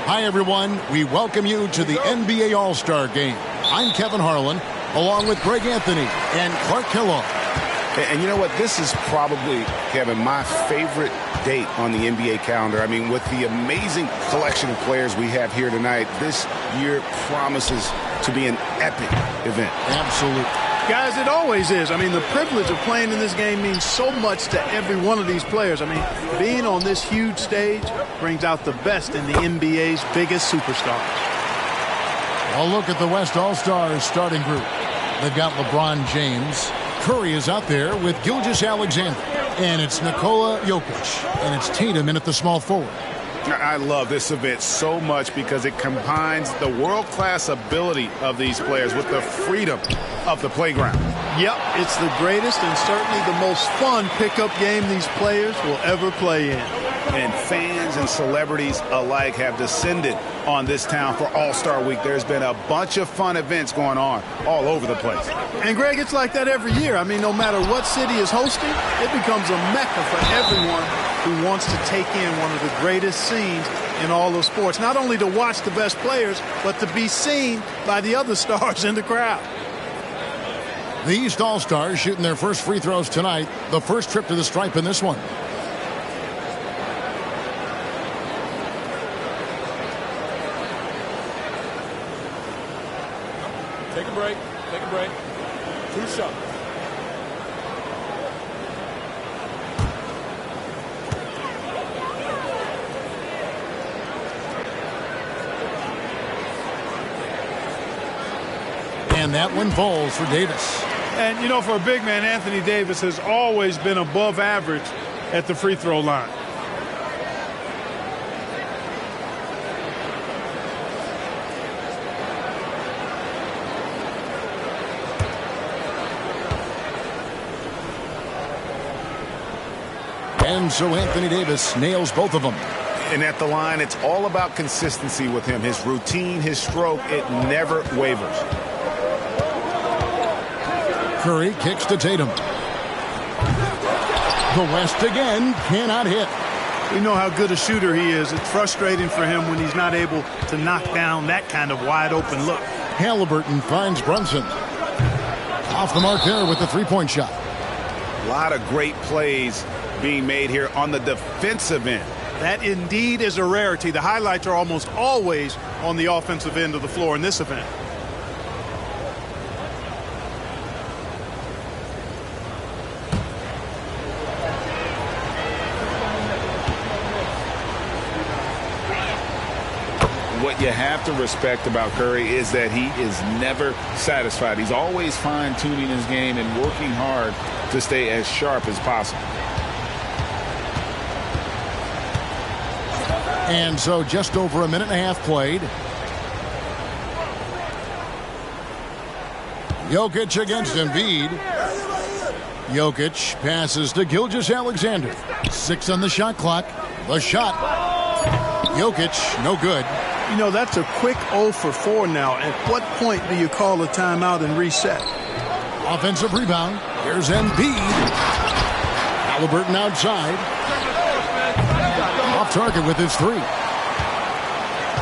Hi, everyone. We welcome you to the NBA All-Star Game. I'm Kevin Harlan, along with Greg Anthony and Clark Kellogg. And you know what? This is probably, Kevin, my favorite date on the NBA calendar. I mean, with the amazing collection of players we have here tonight, this year promises to be an epic event. Absolutely. Guys, it always is. I mean, the privilege of playing in this game means so much to every one of these players. I mean, being on this huge stage brings out the best in the NBA's biggest superstars. A look at the West All-Stars starting group. They've got LeBron James. Curry is out there with Gilgeous-Alexander. And it's Nikola Jokic. And it's Tatum in at the small forward. I love this event so much because it combines the world-class ability of these players with the freedom of the playground. Yep, it's the greatest and certainly the most fun pickup game these players will ever play in. And fans and celebrities alike have descended on this town for All-Star Week. There's been a bunch of fun events going on all over the place. And, Greg, it's like that every year. I mean, no matter what city is hosting, it becomes a mecca for everyone who wants to take in one of the greatest scenes in all of sports. Not only to watch the best players, but to be seen by the other stars in the crowd. The East All-Stars shooting their first free throws tonight. The first trip to the stripe in this one. Take a break. Take a break. 2 shots. And that one falls for Davis. And, you know, for a big man, Anthony Davis has always been above average at the free throw line. And so Anthony Davis nails both of them. And at the line, it's all about consistency with him. His routine, his stroke, it never wavers. Curry kicks to Tatum. The West again cannot hit. We know how good a shooter he is. It's frustrating for him when he's not able to knock down that kind of wide open look. Halliburton finds Brunson. Off the mark there with the three-point shot. A lot of great plays being made here on the defensive end. That indeed is a rarity. The highlights are almost always on the offensive end of the floor in this event. What you have to respect about Curry is that he is never satisfied. He's always fine-tuning his game and working hard to stay as sharp as possible. And so just over a minute and a half played. Jokic against Embiid. Jokic passes to Gilgeous-Alexander. 6 on the shot clock. The shot. Jokic, no good. You know, that's a quick 0 for 4 now. At what point do you call a timeout and reset? Offensive rebound. Here's Embiid. Halliburton outside. Off target with his 3.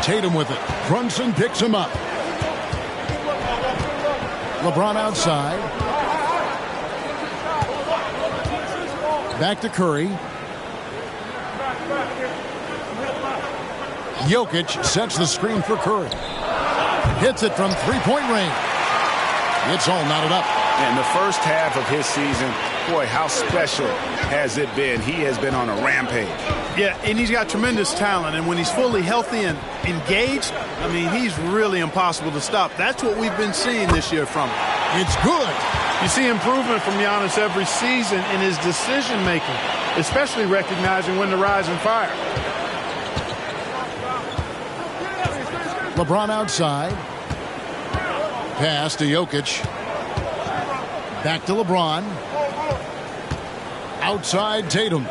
Tatum with it. Brunson picks him up. LeBron outside. Back to Curry. Jokic sets the screen for Curry. Hits it from three-point range. It's all knotted up. In the first half of his season, boy, how special has it been? He has been on a rampage. Yeah, and he's got tremendous talent. And when he's fully healthy and engaged, I mean, he's really impossible to stop. That's what we've been seeing this year from him. It's good. You see improvement from Giannis every season in his decision-making, especially recognizing when to rise and fire. LeBron outside. Pass to Jokic. Back to LeBron. Outside Tatum.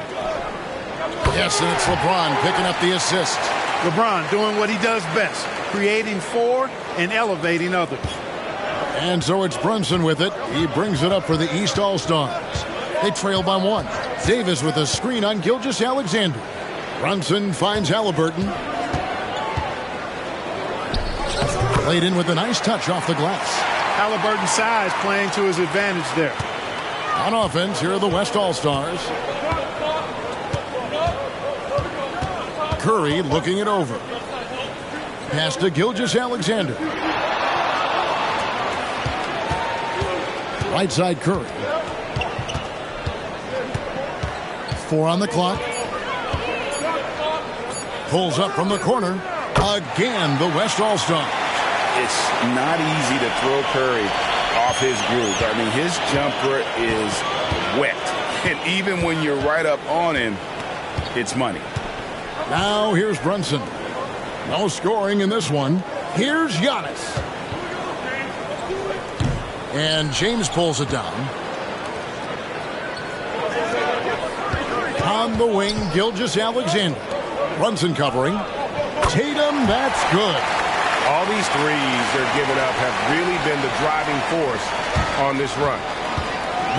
Yes, and it's LeBron picking up the assist. LeBron doing what he does best, creating for and elevating others. And so it's Brunson with it. He brings it up for the East All-Stars. They trail by 1. Davis with a screen on Gilgeous-Alexander. Brunson finds Halliburton. Laid in with a nice touch off the glass. Halliburton's size playing to his advantage there. On offense, here are the West All-Stars. Curry looking it over. Pass to Gilgeous-Alexander. Right side Curry. 4 on the clock. Pulls up from the corner. Again, the West All-Stars. It's not easy to throw Curry off his groove. I mean, his jumper is wet. And even when you're right up on him, it's money. Now here's Brunson. No scoring in this one. Here's Giannis. And James pulls it down. On the wing, Gilgeous-Alexander. Brunson covering. Tatum, that's good. All these threes they're giving up have really been the driving force on this run.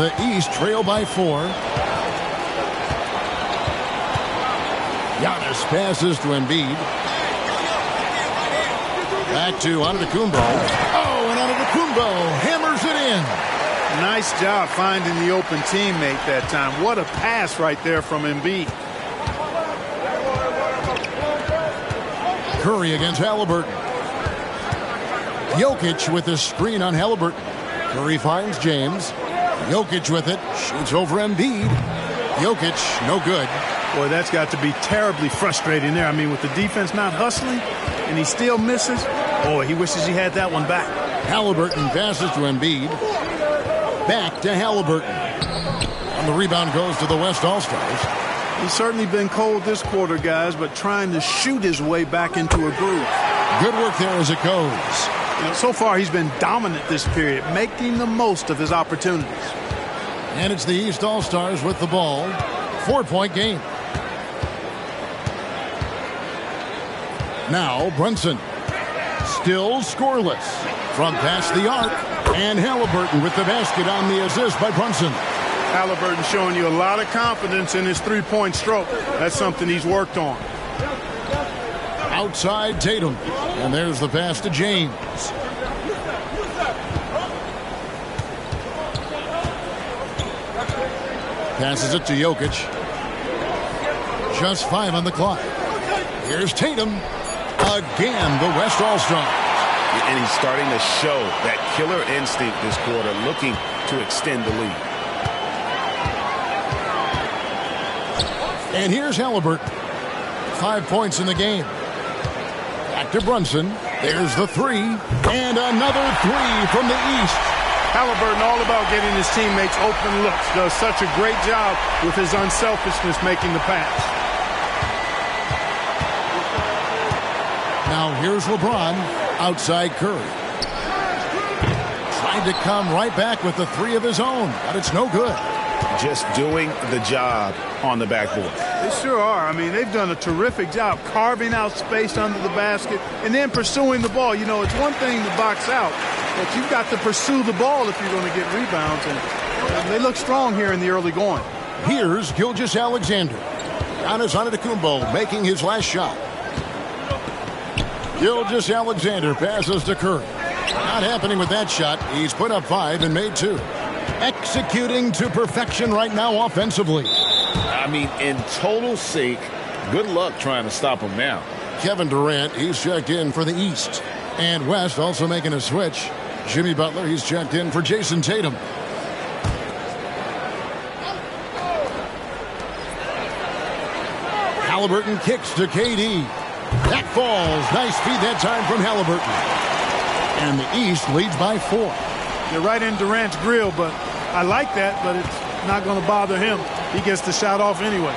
The East trail by 4. Giannis passes to Embiid. Back to Antetokounmpo. Oh, and Antetokounmpo hammers it in. Nice job finding the open teammate that time. What a pass right there from Embiid. Curry against Halliburton. Jokic with the screen on Halliburton. Curry finds James. Jokic with it. Shoots over Embiid. Jokic, no good. Boy, that's got to be terribly frustrating there. I mean, with the defense not hustling and he still misses. Boy, he wishes he had that one back. Halliburton passes to Embiid. Back to Halliburton. And the rebound goes to the West All-Stars. He's certainly been cold this quarter, guys, but trying to shoot his way back into a groove. Good work there as it goes. You know, so far he's been dominant this period, making the most of his opportunities. And it's the East All-Stars with the ball. 4-point game. Now Brunson. Still scoreless. From past the arc. And Halliburton with the basket on the assist by Brunson. Halliburton showing you a lot of confidence in his three-point stroke. That's something he's worked on. Outside Tatum. And there's the pass to James. Passes it to Jokic. Just 5 on the clock. Here's Tatum. Again, the West All-Stars. And he's starting to show that killer instinct this quarter, looking to extend the lead. And here's Halliburton. 5 points in the game. Back to Brunson. There's the 3. And another 3 from the East. Halliburton all about getting his teammates open looks. Does such a great job with his unselfishness making the pass. Now here's LeBron outside Curry. Trying to come right back with the 3 of his own, but it's no good. Just doing the job on the backboard. They sure are. I mean, they've done a terrific job carving out space under the basket and then pursuing the ball. You know, it's one thing to box out, but you've got to pursue the ball if you're going to get rebounds. And they look strong here in the early going. Here's Gilgeous-Alexander. Giannis Antetokounmpo making his last shot. Gilgeous-Alexander passes to Curry. Not happening with that shot. He's put up 5 and made 2. Executing to perfection right now offensively. I mean, in total sync. Good luck trying to stop him now. Kevin Durant, he's checked in for the East. And West also making a switch. Jimmy Butler, he's checked in for Jason Tatum. Halliburton kicks to KD. That falls. Nice feed that time from Halliburton. And the East leads by 4. They're right in Durant's grill, but I like that, but it's not going to bother him. He gets the shot off anyway.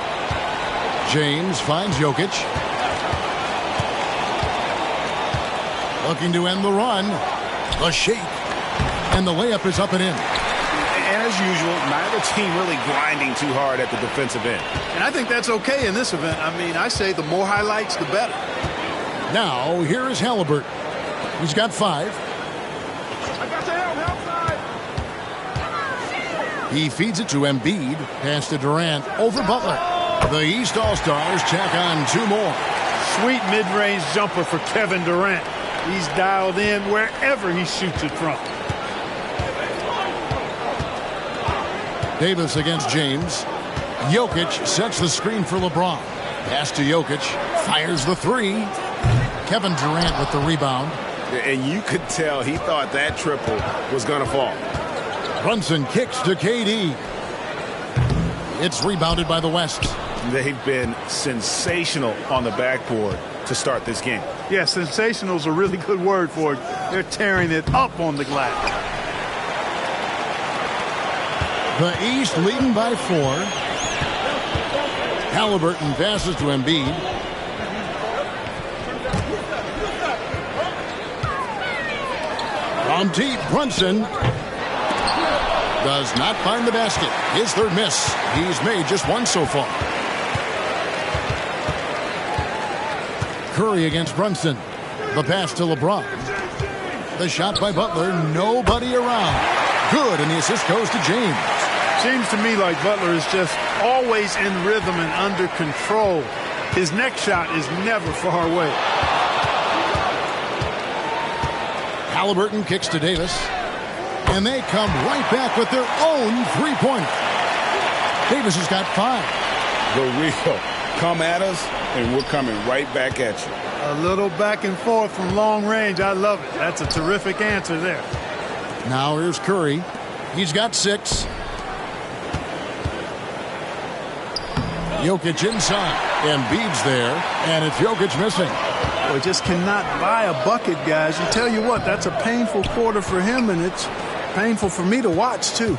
James finds Jokic. Looking to end the run. A shake. And the layup is up and in. And as usual, neither team really grinding too hard at the defensive end. And I think that's okay in this event. I mean, I say the more highlights, the better. Now, here is Halliburton. He's got 5. He feeds it to Embiid. Pass to Durant. Over Butler. The East All-Stars check on 2 more. Sweet mid-range jumper for Kevin Durant. He's dialed in wherever he shoots it from. Davis against James. Jokic sets the screen for LeBron. Pass to Jokic. Fires the three. Kevin Durant with the rebound. And you could tell he thought that triple was going to fall. Brunson kicks to KD. It's rebounded by the West. They've been sensational on the backboard to start this game. Yeah, sensational is a really good word for it. They're tearing it up on the glass. The East leading by 4. Halliburton passes to Embiid. From deep, Brunson does not find the basket. His third miss. He's made just one so far. Curry against Brunson. The pass to LeBron. The shot by Butler. Nobody around. Good, and the assist goes to James. Seems to me like Butler is just always in rhythm and under control. His next shot is never far away. Halliburton kicks to Davis. And they come right back with their own three-pointer. Davis has got 5. The real come at us, and we're coming right back at you. A little back and forth from long range. I love it. That's a terrific answer there. Now here's Curry. He's got 6. Jokic inside. Embiid's there, and it's Jokic missing. Well, he just cannot buy a bucket, guys. And tell you what, that's a painful quarter for him, and it's painful for me to watch, too.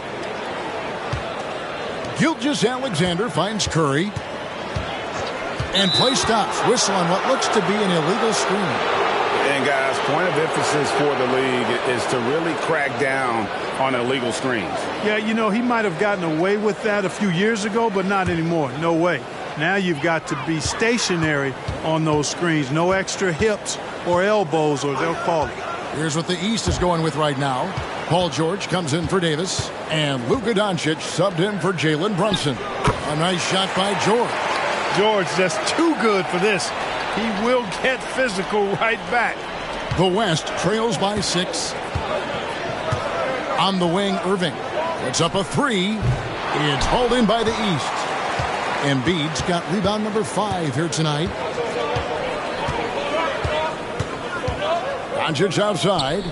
Gilgeous-Alexander finds Curry. And play stops. Whistle on what looks to be an illegal screen. And, guys, point of emphasis for the league is to really crack down on illegal screens. Yeah, you know, he might have gotten away with that a few years ago, but not anymore. No way. Now you've got to be stationary on those screens. No extra hips or elbows, or they'll call it. Here's what the East is going with right now. Paul George comes in for Davis, and Luka Doncic subbed in for Jalen Brunson. A nice shot by George. George just too good for this. He will get physical right back. The West trails by 6. On the wing, Irving. It's up a 3. It's hauled in by the East. Embiid's got rebound number 5 here tonight. Doncic outside.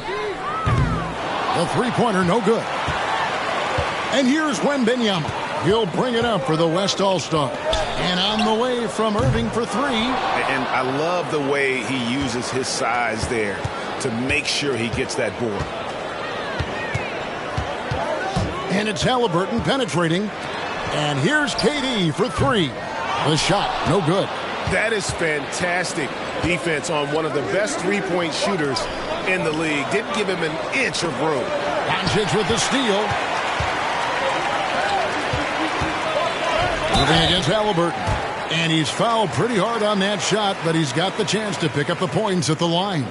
The three-pointer, no good. And here's Wembanyama. He'll bring it up for the West All-Stars. And on the way from Irving for 3. And I love the way he uses his size there to make sure he gets that board. And it's Halliburton penetrating. And here's KD for 3. The shot, no good. That is fantastic defense on one of the best three-point shooters in the league. Didn't give him an inch of room. Doncic with the steal. Moving against Halliburton. And he's fouled pretty hard on that shot, but he's got the chance to pick up the points at the line.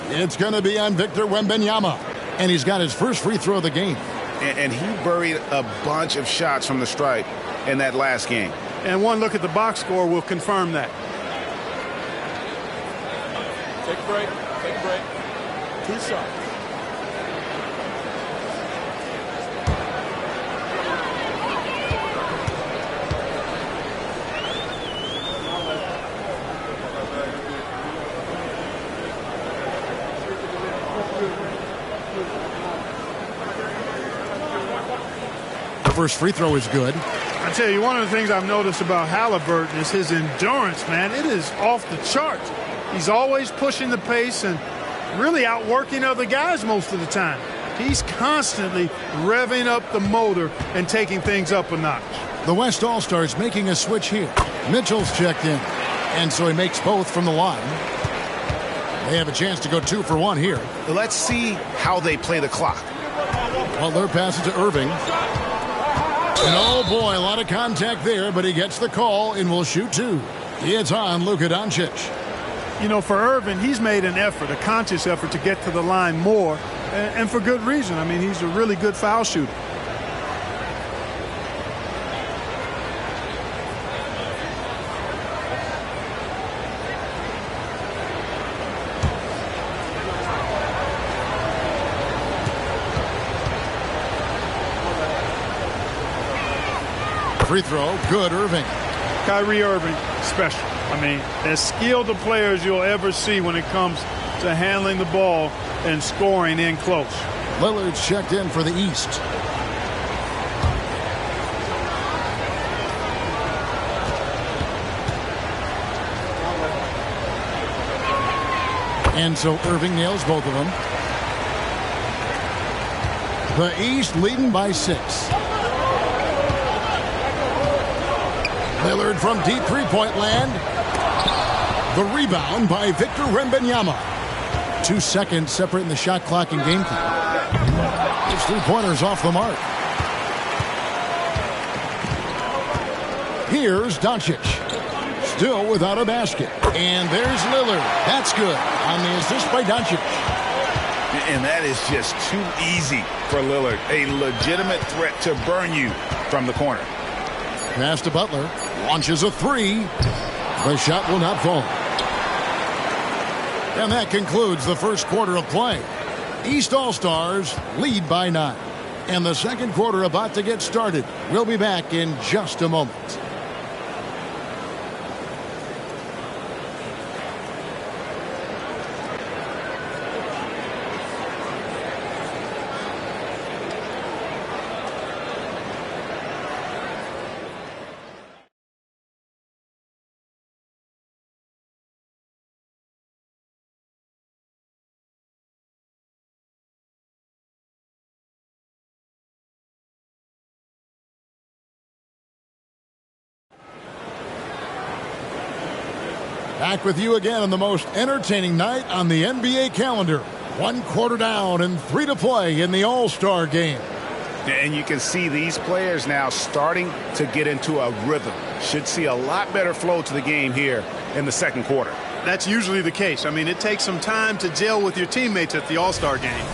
It's going to be on Victor Wembanyama. And he's got his first free throw of the game. And he buried a bunch of shots from the stripe in that last game. And one look at the box score will confirm that. Take a break. Take a break. 2 shots. The first free throw is good. I tell you, one of the things I've noticed about Halliburton is his endurance, man. It is off the charts. He's always pushing the pace and really outworking other guys most of the time. He's constantly revving up the motor and taking things up a notch. The West All-Stars making a switch here. Mitchell's checked in. And so he makes both from the line. They have a chance to go 2 for 1 here. Let's see how they play the clock. Butler passes to Irving. And oh boy, a lot of contact there, but he gets the call and will shoot 2. It's on Luka Doncic. You know, for Irving, he's made an effort, a conscious effort to get to the line more, and for good reason. I mean, he's a really good foul shooter. Free throw, good, Irving. Kyrie Irving, special. I mean, as skilled a player as you'll ever see when it comes to handling the ball and scoring in close. Lillard's checked in for the East. And so Irving nails both of them. The East leading by 6. Lillard from deep three-point land. The rebound by Victor Wembanyama. 2 seconds separating the shot clock and game clock. His three-pointers off the mark. Here's Doncic. Still without a basket. And there's Lillard. That's good on the assist by Doncic. And that is just too easy for Lillard. A legitimate threat to burn you from the corner. Pass to Butler. Launches a three. The shot will not fall. And that concludes the first quarter of play. East All-Stars lead by 9. And the second quarter about to get started. We'll be back in just a moment. Back with you again on the most entertaining night on the NBA calendar. 1 quarter down and 3 to play in the All-Star game. And you can see these players now starting to get into a rhythm. Should see a lot better flow to the game here in the second quarter. That's usually the case. I mean, it takes some time to gel with your teammates at the All-Star game.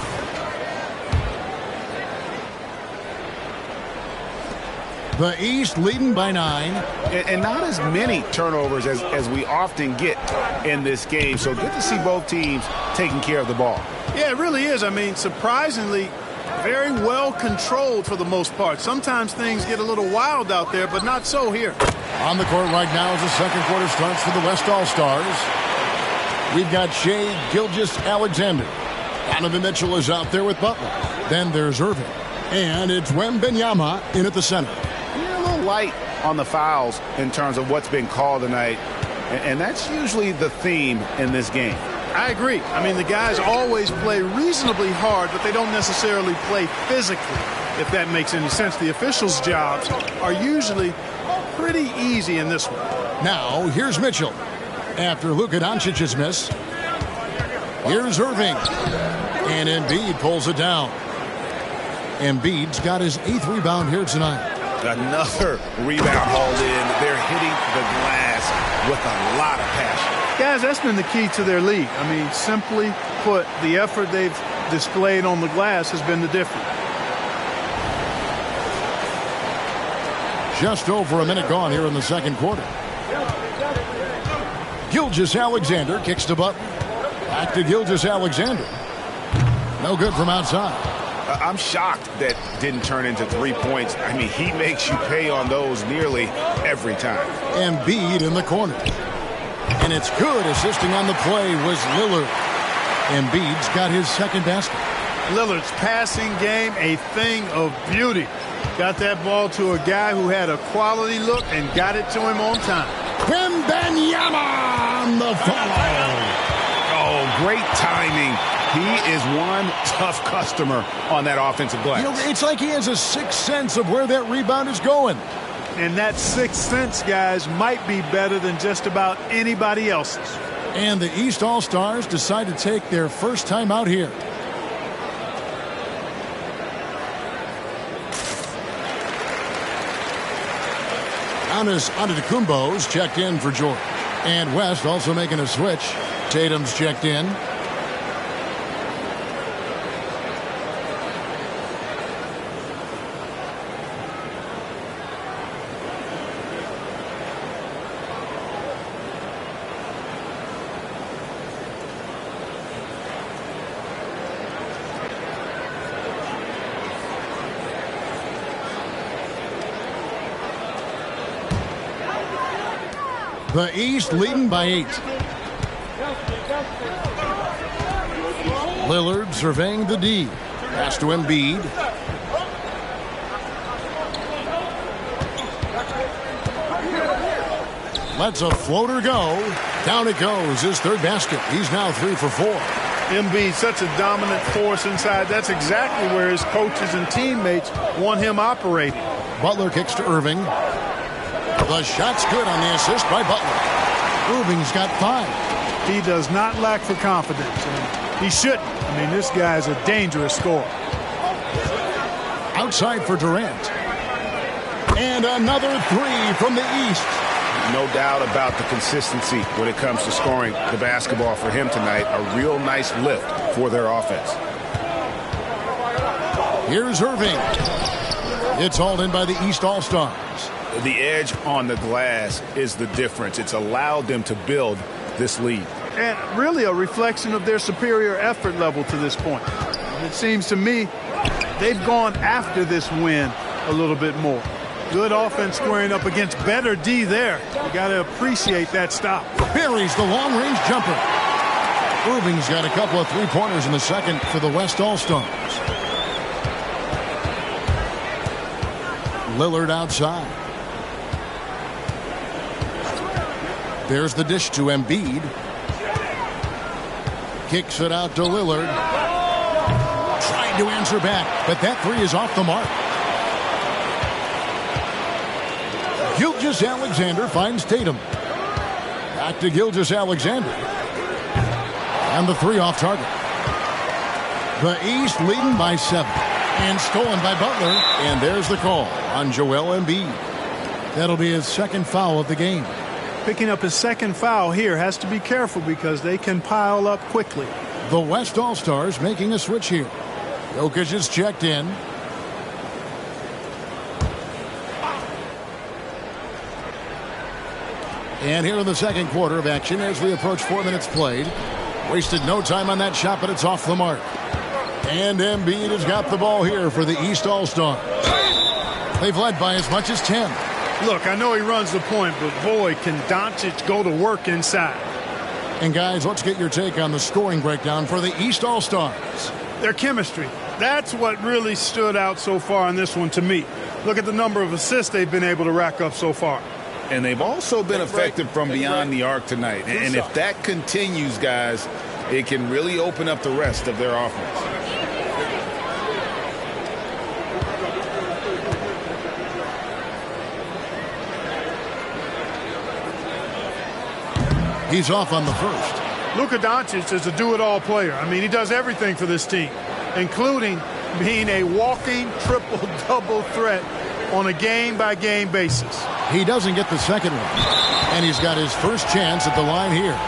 The East leading by 9. And not as many turnovers as we often get in this game. So good to see both teams taking care of the ball. Yeah, it really is. I mean, surprisingly, very well controlled for the most part. Sometimes things get a little wild out there, but not so here. On the court right now as the second quarter starts for the West All-Stars. We've got Shai Gilgeous-Alexander. Donovan Mitchell is out there with Butler. Then there's Irving. And it's Wembanyama in at the center. Light on the fouls in terms of what's been called tonight, and that's usually the theme in this game. I agree. I mean, the guys always play reasonably hard, but they don't necessarily play physically, if that makes any sense. The officials' jobs are usually pretty easy in this one. Now, here's Mitchell. After Luka Doncic's miss, here's Irving. And Embiid pulls it down. Embiid's got his 8th rebound here tonight. Another rebound hauled in. They're hitting the glass with a lot of passion. Guys, that's been the key to their lead. I mean, simply put, the effort they've displayed on the glass has been the difference. Just over a minute gone here in the second quarter. Gilgeous-Alexander kicks to Butler. Back to Gilgeous-Alexander. No good from outside. I'm shocked that didn't turn into 3 points. I mean, he makes you pay on those nearly every time. Embiid in the corner. And it's good. Assisting on the play was Lillard. Embiid's got his second basket. Lillard's passing game, a thing of beauty. Got that ball to a guy who had a quality look and got it to him on time. Wembanyama on the follow. Oh, great timing. He is one tough customer on that offensive glass. You know, it's like he has a sixth sense of where that rebound is going. And that sixth sense, guys, might be better than just about anybody else's. And the East All-Stars decide to take their first time out here. Giannis Antetokounmpo's checked in for George. And West also making a switch. Tatum's checked in. The East leading by 8. Lillard surveying the D. Pass to Embiid. Lets a floater go. Down it goes. His third basket. He's now 3 for 4. Embiid, such a dominant force inside. That's exactly where his coaches and teammates want him operating. Butler kicks to Irving. The shot's good on the assist by Butler. Irving's got 5. He does not lack for confidence, and he shouldn't. I mean, this guy is a dangerous scorer. Outside for Durant. And another 3 from the East. No doubt about the consistency when it comes to scoring the basketball for him tonight. A real nice lift for their offense. Here's Irving. It's hauled in by the East All-Stars. The edge on the glass is the difference. It's allowed them to build this lead. And really a reflection of their superior effort level to this point. It seems to me they've gone after this win a little bit more. Good offense squaring up against better D there. You got to appreciate that stop. Buries the long-range jumper. Irving's got a couple of three-pointers in the second for the West All-Stars. Lillard outside. There's the dish to Embiid. Kicks it out to Lillard. Trying to answer back, but that 3 is off the mark. Gilgeous-Alexander finds Tatum. Back to Gilgeous-Alexander. And the 3 off target. The East leading by 7. And stolen by Butler. And there's the call on Joel Embiid. That'll be his second foul of the game. Picking up his second foul here, has to be careful because they can pile up quickly. The West All-Stars making a switch here. Jokic is checked in. And here in the second quarter of action as we approach 4 minutes played. Wasted no time on that shot, but it's off the mark. And Embiid has got the ball here for the East All-Stars. They've led by as much as 10. Look, I know he runs the point, but boy, can Doncic go to work inside. And guys, let's get your take on the scoring breakdown for the East All-Stars. Their chemistry. That's what really stood out so far in this one to me. Look at the number of assists they've been able to rack up so far. And they've also been effective from beyond the arc tonight. And if that continues, guys, it can really open up the rest of their offense. He's off on the first. Luka Doncic is a do-it-all player. I mean, he does everything for this team, including being a walking triple-double threat on a game-by-game basis. He doesn't get the second one, and he's got his first chance at the line here.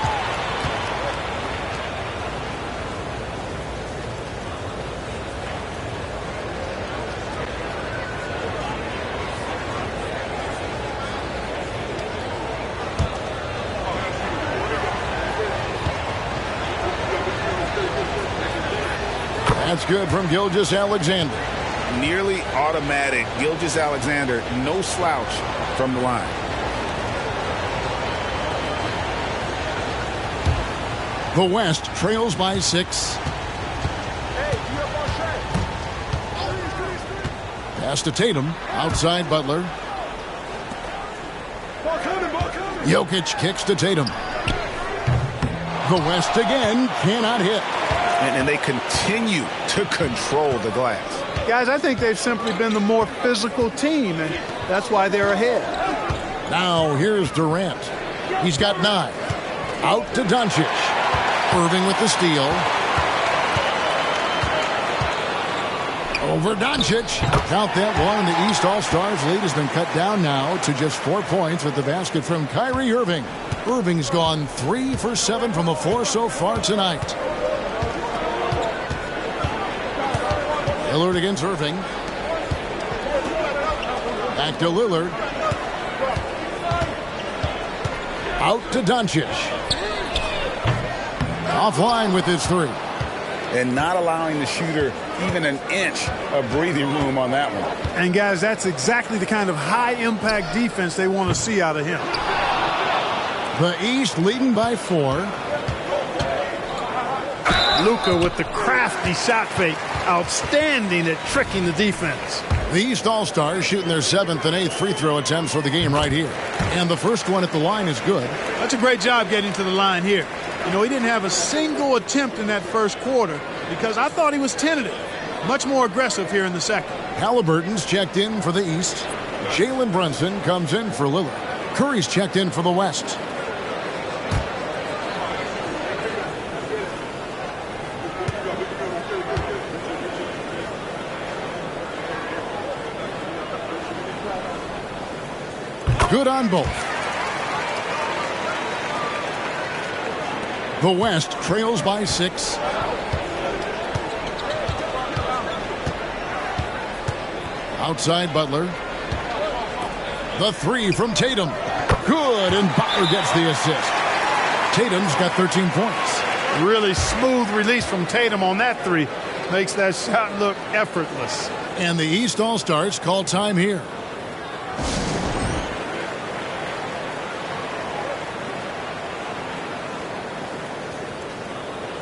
That's good from Gilgeous-Alexander. Nearly automatic. Gilgeous-Alexander, no slouch from the line. The West trails by 6. Pass to Tatum. Outside Butler. Jokic kicks to Tatum. The West again cannot hit. And they continue to control the glass. Guys, I think they've simply been the more physical team, and that's why they're ahead. Now here's Durant. He's got 9. Out to Doncic. Irving with the steal. Over Doncic. Count that one. The East All-Stars lead has been cut down now to just 4 points with the basket from Kyrie Irving. Irving's gone 3 for 7 from the floor so far tonight. Lillard against Irving. Back to Lillard. Out to Doncic. Offline with his 3. And not allowing the shooter even an inch of breathing room on that one. And guys, that's exactly the kind of high-impact defense they want to see out of him. The East leading by 4. Luka with the crafty shot fake. Outstanding at tricking the defense. The East All-Stars shooting their 7th and 8th free throw attempts for the game right here. And the first one at the line is good. That's a great job getting to the line here. You know, he didn't have a single attempt in that first quarter because I thought he was tentative. Much more aggressive here in the second. Halliburton's checked in for the East. Jalen Brunson comes in for Lillard. Curry's checked in for the West. Good on both. The West trails by 6. Outside Butler. The 3 from Tatum. Good, and Butler gets the assist. Tatum's got 13 points. Really smooth release from Tatum on that 3. Makes that shot look effortless. And the East All-Stars call time here.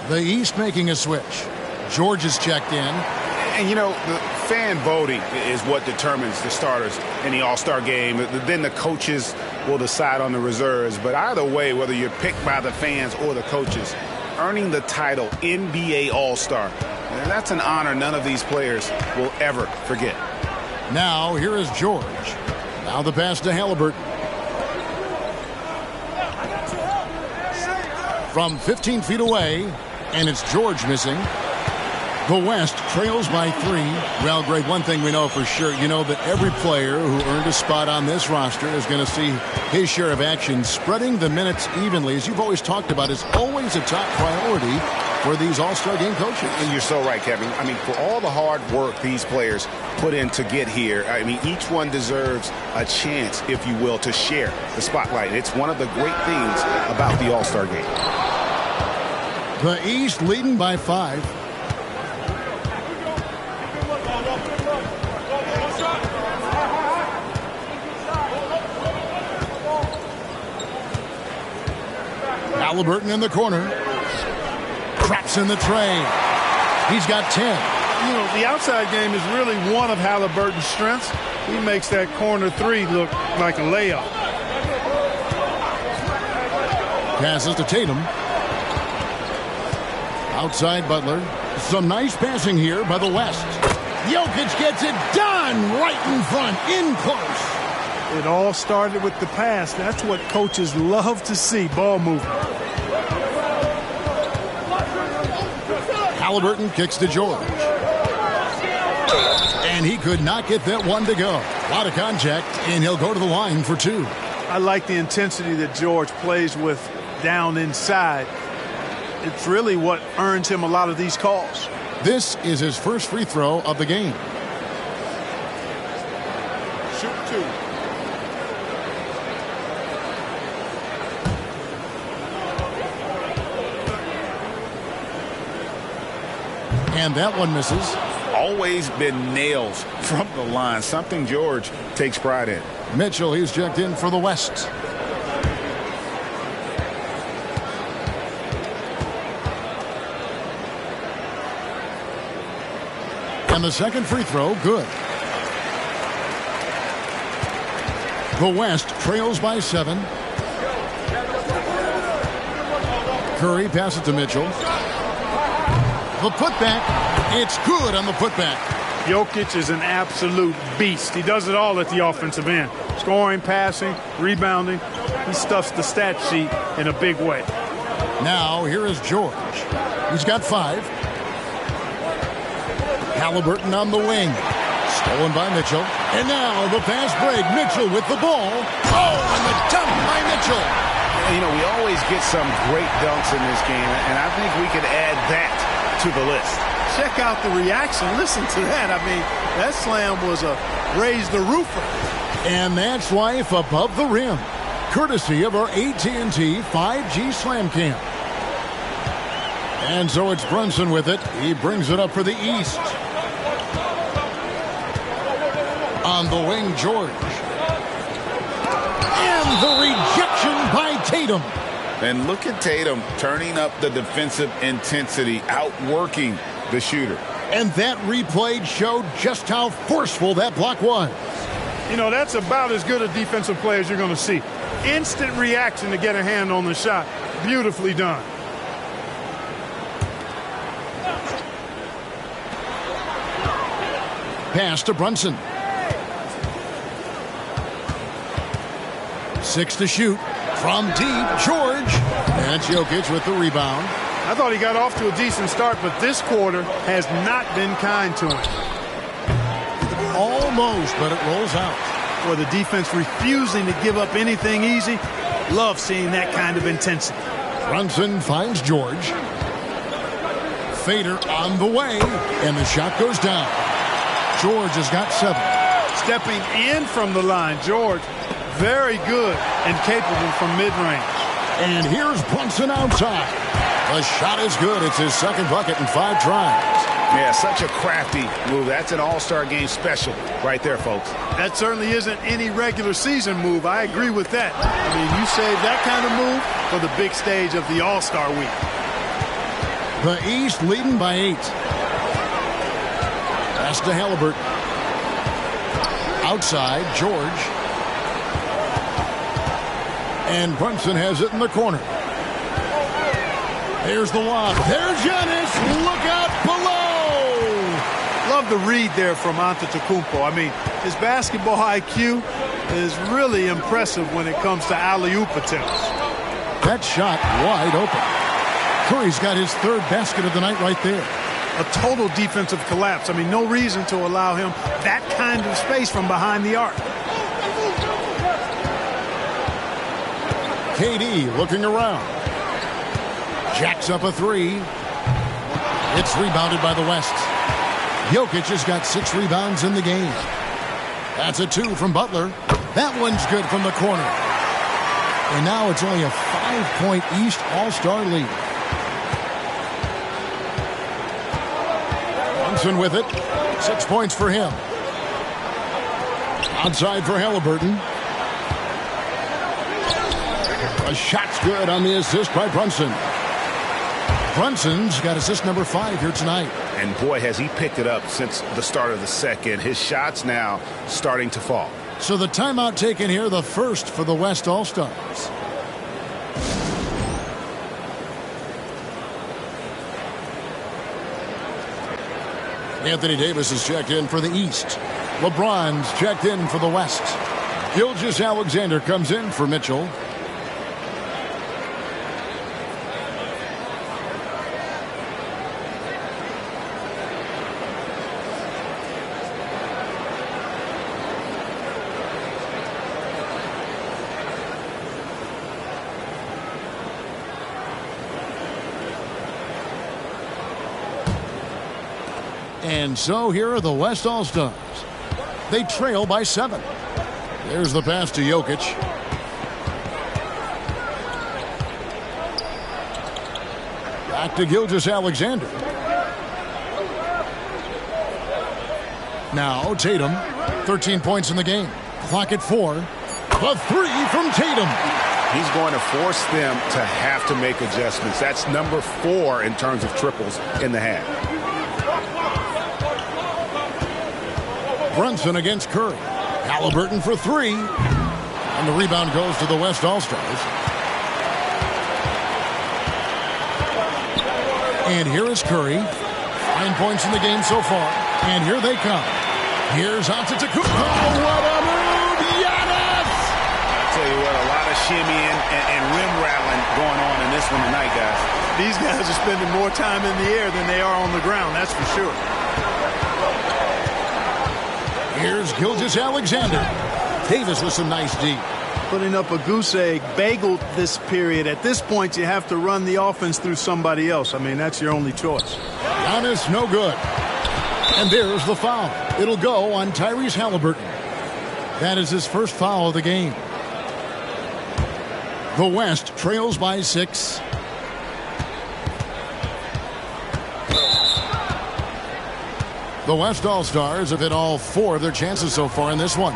The East making a switch. George is checked in. And, you know, the fan voting is what determines the starters in the All-Star game. Then the coaches will decide on the reserves. But either way, whether you're picked by the fans or the coaches, earning the title NBA All-Star, that's an honor none of these players will ever forget. Now, here is George. Now the pass to Halliburton. From 15 feet away, and it's George missing. The West trails by 3. Well, Greg, one thing we know for sure, you know that every player who earned a spot on this roster is going to see his share of action. Spreading the minutes evenly, as you've always talked about, is always a top priority for these All-Star game coaches. And you're so right, Kevin. I mean, for all the hard work these players put in to get here, I mean, each one deserves a chance, if you will, to share the spotlight. It's one of the great things about the All-Star game. The East leading by 5. Halliburton in the corner. Traps in the tray. He's got 10. You know, the outside game is really one of Halliburton's strengths. He makes that corner 3 look like a layup. Passes to Tatum. Outside Butler. Some nice passing here by the West. Jokic gets it done right in front, in close. It all started with the pass. That's what coaches love to see, ball movement. Halliburton kicks to George. And he could not get that one to go. A lot of contact, and he'll go to the line for 2. I like the intensity that George plays with down inside. It's really what earns him a lot of these calls. This is his first free throw of the game. Shoot 2. And that one misses. Always been nails from the line, something George takes pride in. Mitchell, he's checked in for the West. And the second free throw, good. The West trails by 7. Curry passes to Mitchell. The putback, it's good on the putback. Jokic is an absolute beast. He does it all at the offensive end. Scoring, passing, rebounding. He stuffs the stat sheet in a big way. Now, here is George. He's got 5. Halliburton on the wing. Stolen by Mitchell. And now the fast break. Mitchell with the ball. Oh, and the dunk by Mitchell. You know, we always get some great dunks in this game, and I think we could add that to the list. Check out the reaction. Listen to that. I mean, that slam was a raise the roofer. And that's life above the rim. Courtesy of our AT&T 5G Slam Cam. And so it's Brunson with it. He brings it up for the East. On the wing, George. And the rejection by Tatum. And look at Tatum turning up the defensive intensity, outworking the shooter. And that replay showed just how forceful that block was. You know, that's about as good a defensive play as you're going to see. Instant reaction to get a hand on the shot. Beautifully done. Pass to Brunson. 6 to shoot. From deep, George. And Jokic with the rebound. I thought he got off to a decent start, but this quarter has not been kind to him. Almost, but it rolls out. For the defense refusing to give up anything easy. Love seeing that kind of intensity. Brunson finds George. Fader on the way, and the shot goes down. George has got 7. Stepping in from the line, George, very good and capable from mid-range. And here's Brunson outside. The shot is good. It's his second bucket in 5 tries. Yeah, such a crafty move. That's an all-star game special right there, folks. That certainly isn't any regular season move. I agree with that. I mean, you save that kind of move for the big stage of the All-Star week. The East leading by 8. Pass to Halliburton. Outside, George. And Brunson has it in the corner. Here's the lob. There's Giannis. Look out below. Love the read there from Antetokounmpo. I mean, his basketball IQ is really impressive when it comes to alley-oop attempts. That shot wide open. Curry's got his 3rd basket of the night right there. A total defensive collapse. I mean, no reason to allow him that kind of space from behind the arc. KD looking around. Jacks up a 3. It's rebounded by the West. Jokic has got 6 rebounds in the game. That's a 2 from Butler. That one's good from the corner. And now it's only a 5-point East All-Star lead. Brunson with it. 6 points for him. Outside for Halliburton. A shot's good on the assist by Brunson. Brunson's got assist number 5 here tonight. And boy, has he picked it up since the start of the second. His shots now starting to fall. So the timeout taken here, the first for the West All-Stars. Anthony Davis is checked in for the East. LeBron's checked in for the West. Gilgeous-Alexander comes in for Mitchell. And so here are the West All-Stars. They trail by 7. There's the pass to Jokic. Back to Gilgeous-Alexander. Now Tatum, 13 points in the game. Clock at 4. A 3 from Tatum. He's going to force them to have to make adjustments. That's number 4 in terms of triples in the half. Brunson against Curry. Halliburton for 3. And the rebound goes to the West All-Stars. And here is Curry. 9 points in the game so far. And here they come. Here's Antetokounmpo. Oh, what a move! Giannis! Tell you what, a lot of shimmying and rim rattling going on in this one tonight, guys. These guys are spending more time in the air than they are on the ground, that's for sure. Here's Gilgeous-Alexander. Davis with some nice D. Putting up a goose egg, bageled this period. At this point, you have to run the offense through somebody else. I mean, that's your only choice. Giannis, no good. And there's the foul. It'll go on Tyrese Halliburton. That is his first foul of the game. The West trails by 6. The West All-Stars have hit all 4 of their chances so far in this one.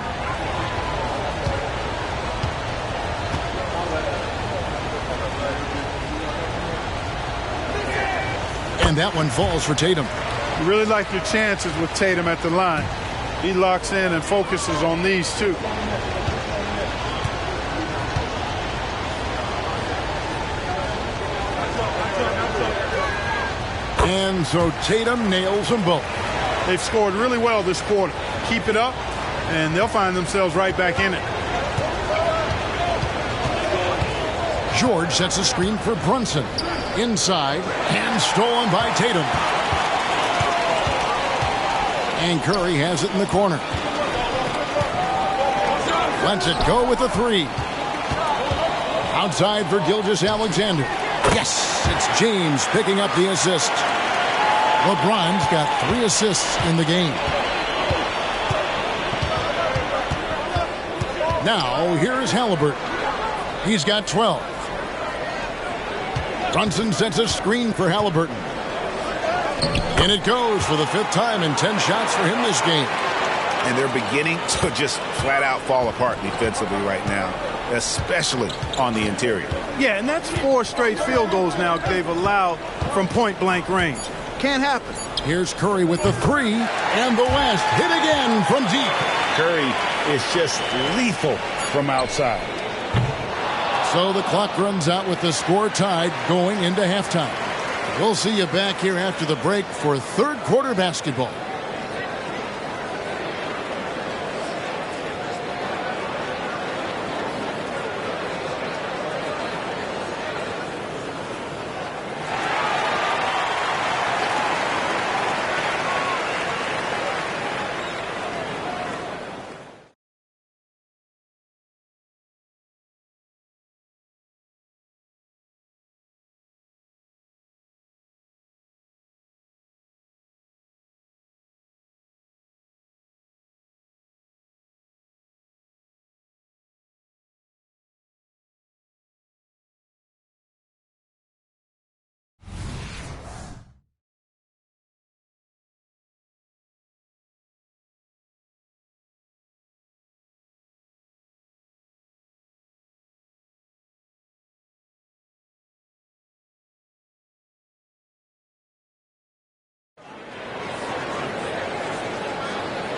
And that one falls for Tatum. You really like your chances with Tatum at the line. He locks in and focuses on these two. And so Tatum nails them both. They've scored really well this quarter. Keep it up, and they'll find themselves right back in it. George sets a screen for Brunson. Inside, and stolen by Tatum. And Curry has it in the corner. Lets it go with the three. Outside for Gilgeous-Alexander. Yes, it's James picking up the assist. LeBron's got 3 assists in the game. Now, here's Halliburton. He's got 12. Brunson sets a screen for Halliburton. And it goes for the 5th time and 10 shots for him this game. And they're beginning to just flat out fall apart defensively right now, especially on the interior. Yeah, and that's 4 straight field goals now they've allowed from point-blank range. Can't happen. Here's Curry with the 3, and the West hit again from deep. Curry is just lethal from outside. So the clock runs out with the score tied going into halftime. We'll see you back here after the break for 3rd quarter basketball.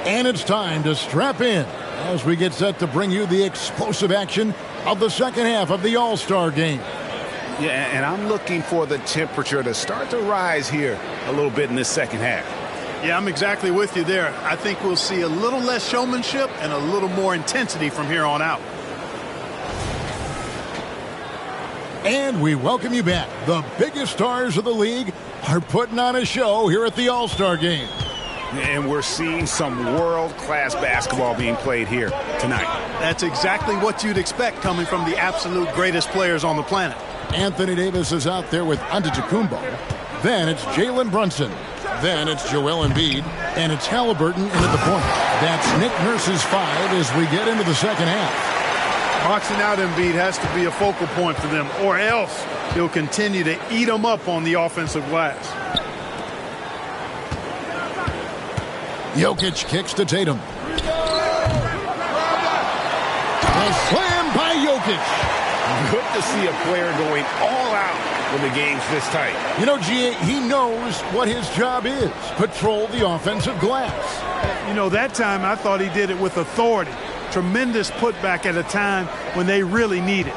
And it's time to strap in as we get set to bring you the explosive action of the second half of the All-Star game. Yeah, and I'm looking for the temperature to start to rise here a little bit in this second half. Yeah, I'm exactly with you there. I think we'll see a little less showmanship and a little more intensity from here on out. And we welcome you back. The biggest stars of the league are putting on a show here at the All-Star game. And we're seeing some world-class basketball being played here tonight. That's exactly what you'd expect coming from the absolute greatest players on the planet. Anthony Davis is out there with Antetokounmpo. Then it's Jalen Brunson. Then it's Joel Embiid. And it's Halliburton into the point. That's Nick Nurse's 5 as we get into the second half. Boxing out Embiid has to be a focal point for them, or else he'll continue to eat them up on the offensive glass. Jokic kicks to Tatum. A slam by Jokic. Good to see a player going all out when the game's this tight. You know, G.A., he knows what his job is. Patrol the offensive glass. You know, that time I thought he did it with authority. Tremendous putback at a time when they really need it.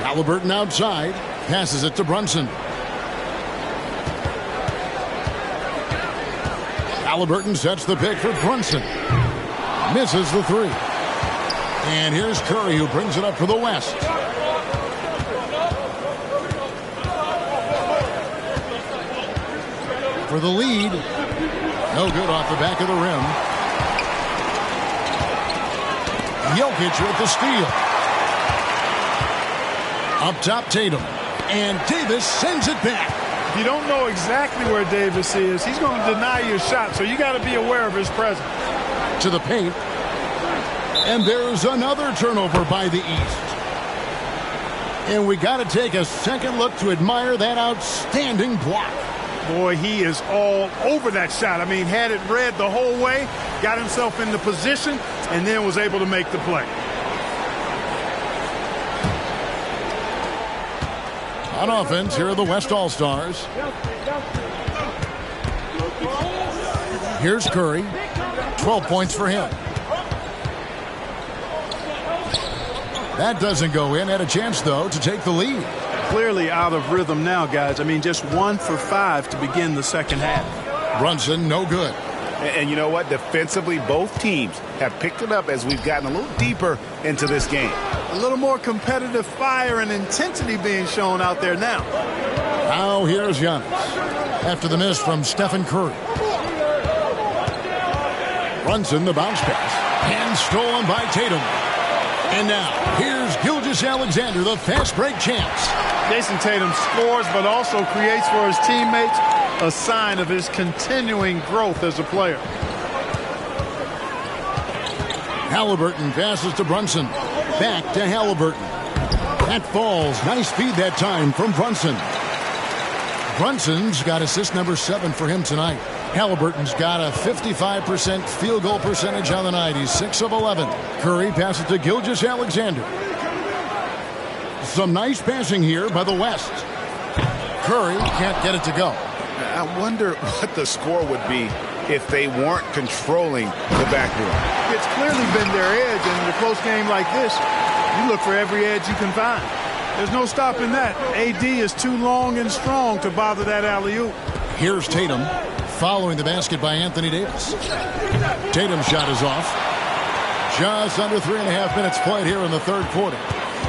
Halliburton outside. Passes it to Brunson. Halliburton sets the pick for Brunson. Misses the 3. And here's Curry who brings it up for the West. For the lead. No good off the back of the rim. Jokic with the steal. Up top Tatum. And Davis sends it back. If you don't know exactly where Davis is, he's going to deny your shot, so you got to be aware of his presence. To the paint. And there's another turnover by the East. And we got to take a second look to admire that outstanding block. Boy, he is all over that shot. I mean, had it read the whole way, got himself in the position, and then was able to make the play. On offense, here are the West All-Stars. Here's Curry. 12 points for him. That doesn't go in. Had a chance, though, to take the lead. Clearly out of rhythm now, guys. I mean, just 1 for 5 to begin the second half. Brunson, no good. And you know what? Defensively, both teams have picked it up as we've gotten a little deeper into this game. A little more competitive fire and intensity being shown out there now. Now here's Giannis. After the miss from Stephen Curry. Brunson, the bounce pass. And stolen by Tatum. And now, here's Gilgeous-Alexander, the fast break champs. Jason Tatum scores, but also creates for his teammates, a sign of his continuing growth as a player. Halliburton passes to Brunson. Back to Halliburton. That falls. Nice feed that time from Brunson. Brunson's got assist number 7 for him tonight. Halliburton's got a 55% field goal percentage on the night. He's 6 of 11. Curry passes to Gilgeous-Alexander. Some nice passing here by the West. Curry can't get it to go. I wonder what the score would be if they weren't controlling the backboard. It's clearly been their edge, and in a close game like this, you look for every edge you can find. There's no stopping that. AD is too long and strong to bother that alley-oop. Here's Tatum. Following the basket by Anthony Davis. Tatum's shot is off. Just under 3.5 minutes played here in the third quarter.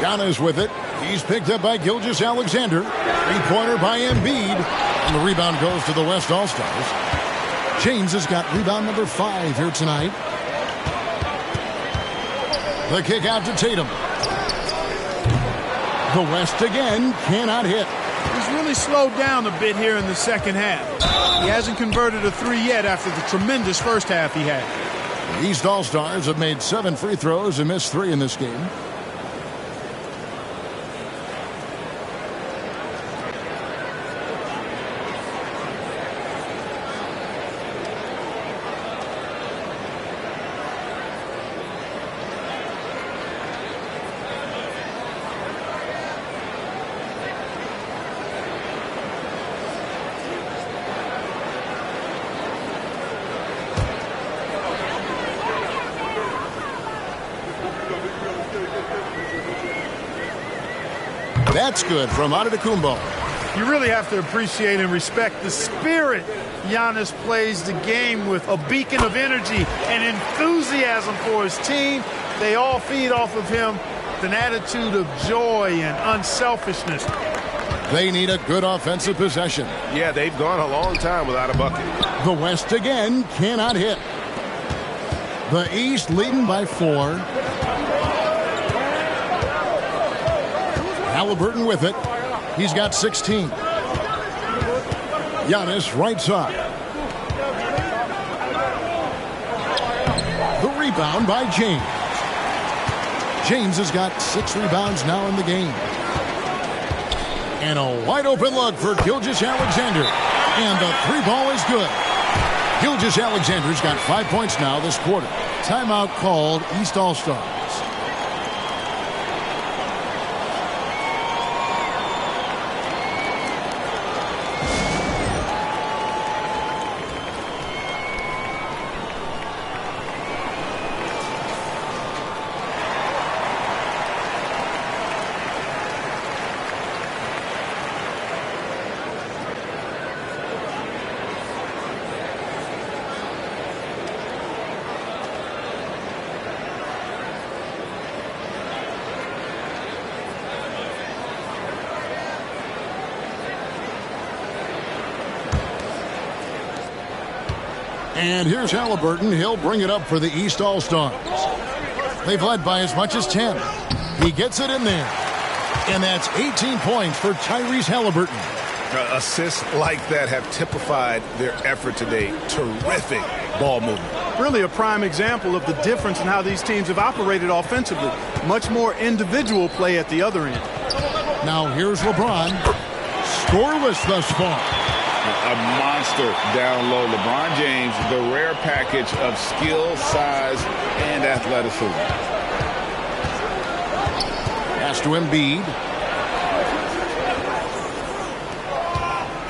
Giannis with it. He's picked up by Gilgeous-Alexander. Three-pointer by Embiid. And the rebound goes to the West All-Stars. James has got rebound number 5 here tonight. The kick out to Tatum. The West again cannot hit. He's really slowed down a bit here in the second half. He hasn't converted a 3 yet after the tremendous first half he had. The East All-Stars have made 7 free throws and missed 3 in this game. That's good from Antetokounmpo. You really have to appreciate and respect the spirit Giannis plays the game with. A beacon of energy and enthusiasm for his team. They all feed off of him with an attitude of joy and unselfishness. They need a good offensive possession. Yeah, they've gone a long time without a bucket. The West again cannot hit. The East leading by 4. Halliburton with it. He's got 16. Giannis right side. The rebound by James. James has got 6 rebounds now in the game. And a wide open look for Gilgeous-Alexander. And the 3 ball is good. Gilgeous-Alexander's got 5 points now this quarter. Timeout called, East All-Stars. And here's Halliburton. He'll bring it up for the East All-Stars. They've led by as much as 10. He gets it in there. And that's 18 points for Tyrese Halliburton. Assists like that have typified their effort today. Terrific ball movement. Really a prime example of the difference in how these teams have operated offensively. Much more individual play at the other end. Now here's LeBron. Scoreless thus far. A monster down low. LeBron James, the rare package of skill, size, and athleticism. Pass to Embiid.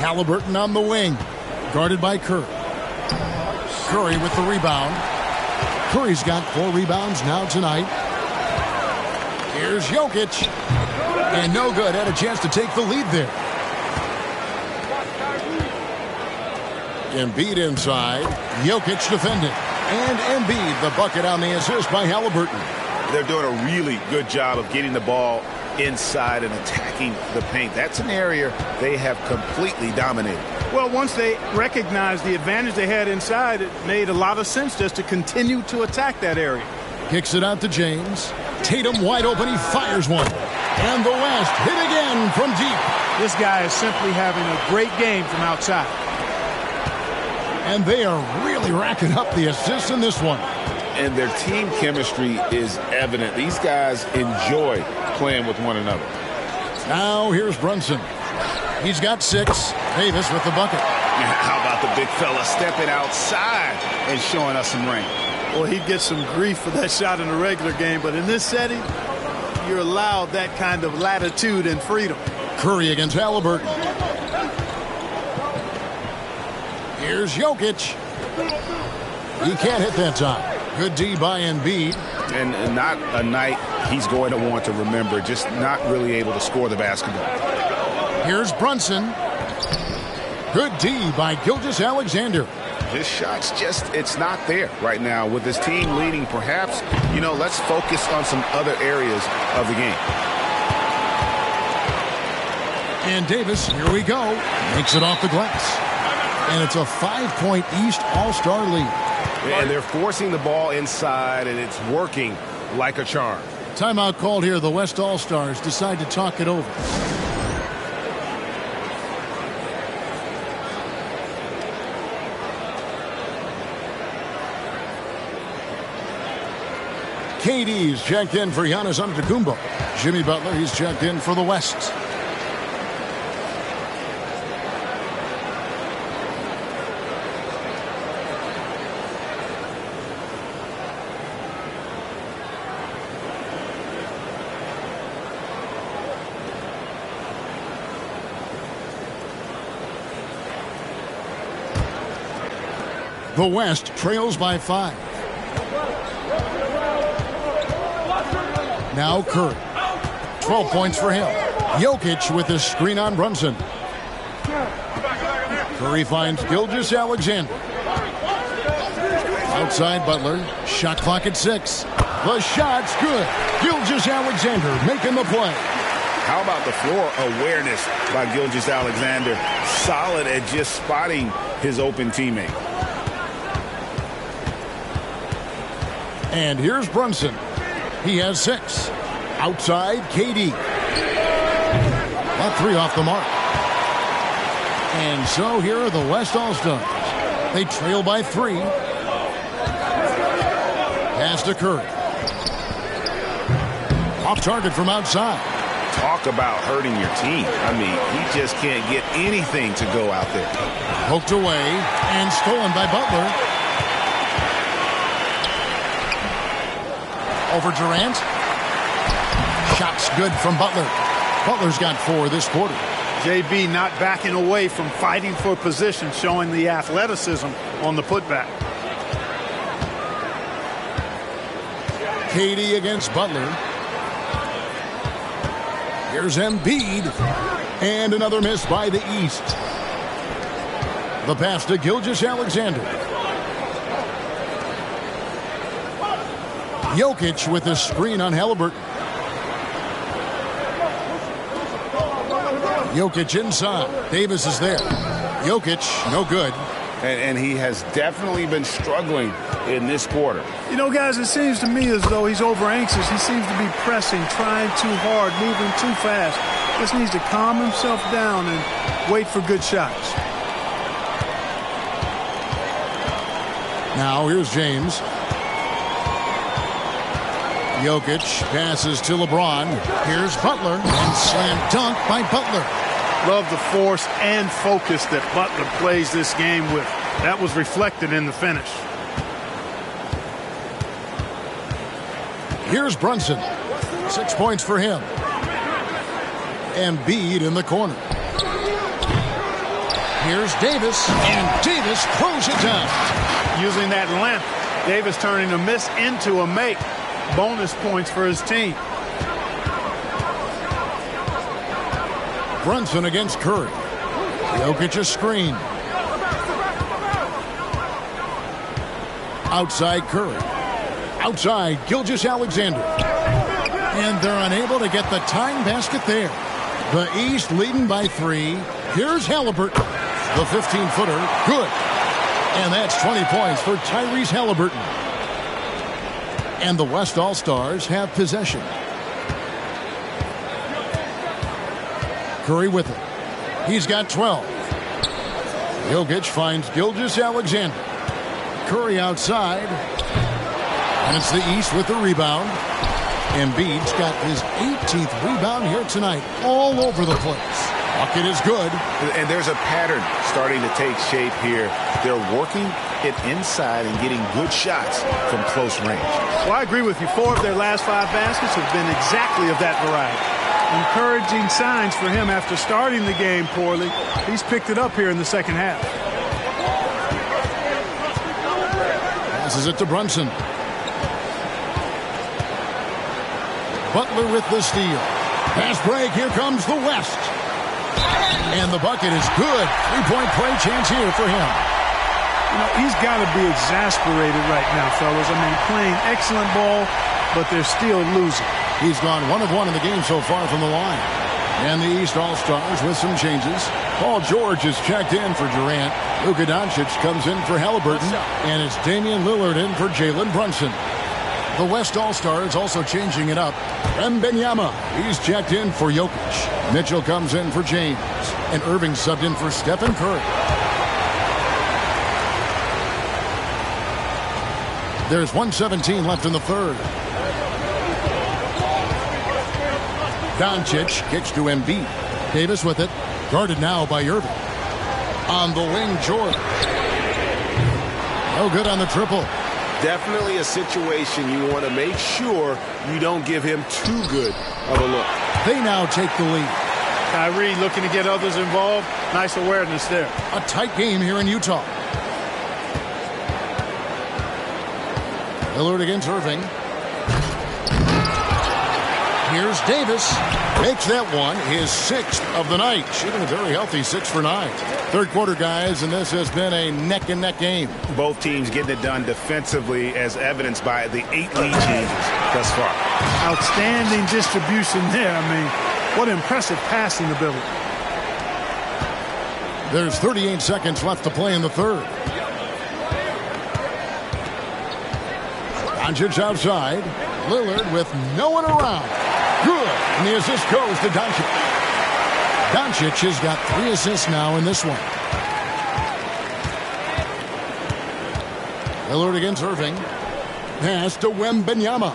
Halliburton on the wing, guarded by Curry. Curry with the rebound. Curry's got 4 rebounds now tonight. Here's Jokic. And no good. Had a chance to take the lead there. Embiid inside. Jokic defending. And Embiid, the bucket on the assist by Halliburton. They're doing a really good job of getting the ball inside and attacking the paint. That's an area they have completely dominated. Well, once they recognized the advantage they had inside, it made a lot of sense just to continue to attack that area. Kicks it out to James. Tatum wide open. He fires one. And the West hit again from deep. This guy is simply having a great game from outside. And they are really racking up the assists in this one. And their team chemistry is evident. These guys enjoy playing with one another. Now here's Brunson. He's got 6. Davis with the bucket. How about the big fella stepping outside and showing us some rain? Well, he'd get some grief for that shot in a regular game, but in this setting, you're allowed that kind of latitude and freedom. Curry against Halliburton. Here's Jokic. He can't hit that time. Good D by Embiid. And not a night he's going to want to remember, just not really able to score the basketball. Here's Brunson. Good D by Gilgeous-Alexander. His shot's just, it's not there right now. With his team leading, perhaps, let's focus on some other areas of the game. And Davis, here we go, makes it off the glass. And it's a 5-point East All-Star lead. And they're forcing the ball inside, and it's working like a charm. Timeout called here. The West All-Stars decide to talk it over. KD's checked in for Giannis Antetokounmpo. Jimmy Butler, he's checked in for the West. The West trails by 5. Now Curry. 12 points for him. Jokic with his screen on Brunson. Curry finds Gilgeous-Alexander. Outside Butler. Shot clock at 6. The shot's good. Gilgeous-Alexander making the play. How about the floor awareness by Gilgeous-Alexander? Solid at just spotting his open teammate. And here's Brunson. He has 6. Outside, KD. A 3 off the mark. And so here are the West All-Stars. They trail by 3. Pass to Curry. Off target from outside. Talk about hurting your team. I mean, he just can't get anything to go out there. Poked away and stolen by Butler. Over Durant. Shot's good from Butler. Butler's got 4 this quarter. JB not backing away from fighting for position, showing the athleticism on the putback. KD against Butler. Here's Embiid. And another miss by the East. The pass to Gilgeous-Alexander. Jokic with a screen on Halliburton. Jokic inside. Davis is there. Jokic, no good. And he has definitely been struggling in this quarter. Guys, it seems to me as though he's over-anxious. He seems to be pressing, trying too hard, moving too fast. Just needs to calm himself down and wait for good shots. Now here's James. Jokic passes to LeBron. Here's Butler. And slam dunk by Butler. Love the force and focus that Butler plays this game with. That was reflected in the finish. Here's Brunson. 6 points for him. Embiid in the corner. Here's Davis, and Davis throws it down. Using that length, Davis turning a miss into a make. Bonus points for his team. Brunson against Curry. Jokic a screen. Outside Curry. Outside Gilgeous-Alexander. And they're unable to get the tying basket there. The East leading by 3. Here's Halliburton. The 15-footer. Good. And that's 20 points for Tyrese Halliburton. And the West All-Stars have possession. Curry with it. He's got 12. Jokic finds Gilgeous-Alexander. Curry outside. And it's the East with the rebound. Embiid's got his 18th rebound here tonight. All over the place. Bucket is good. And there's a pattern starting to take shape here. They're working it inside and getting good shots from close range. Well, I agree with you. 4 of their last 5 baskets have been exactly of that variety. Encouraging signs for him after starting the game poorly. He's picked it up here in the second half. Passes it to Brunson. Butler with the steal. Pass break. Here comes the West. And the bucket is good. 3-point play chance here for him. You know, he's got to be exasperated right now, fellas. I mean, playing excellent ball, but they're still losing. He's gone 1 of 1 in the game so far from the line. And the East All-Stars with some changes. Paul George is checked in for Durant. Luka Doncic comes in for Halliburton. And it's Damian Lillard in for Jalen Brunson. The West All-Stars also changing it up. Wembanyama, he's checked in for Jokic. Mitchell comes in for James. And Irving subbed in for Stephen Curry. There's 1:17 left in the third. Doncic kicks to Embiid. Davis with it. Guarded now by Irving. On the wing, Jordan. No good on the triple. Definitely a situation you want to make sure you don't give him too good of a look. They now take the lead. Kyrie looking to get others involved. Nice awareness there. A tight game here in Utah. Lillard against Irving. Here's Davis. Makes that one his 6th of the night. Shooting a very healthy 6 for 9. Third quarter, guys, and this has been a neck-and-neck game. Both teams getting it done defensively as evidenced by the 8 lead changes thus far. Outstanding distribution there. I mean, what impressive passing ability. There's 38 seconds left to play in the third. Doncic outside. Lillard with no one around. Good. And the assist goes to Doncic. Doncic has got 3 assists now in this one. Lillard against Irving. Pass to Wembanyama.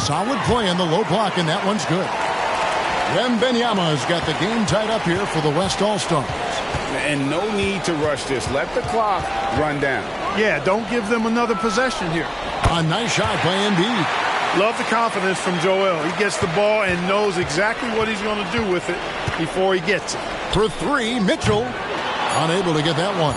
Solid play in the low block, and that one's good. Wembanyama has got the game tied up here for the West All-Stars. And no need to rush this. Let the clock run down. Yeah, don't give them another possession here. A nice shot by Embiid. Love the confidence from Joel. He gets the ball and knows exactly what he's going to do with it before he gets it. For 3, Mitchell. Unable to get that one.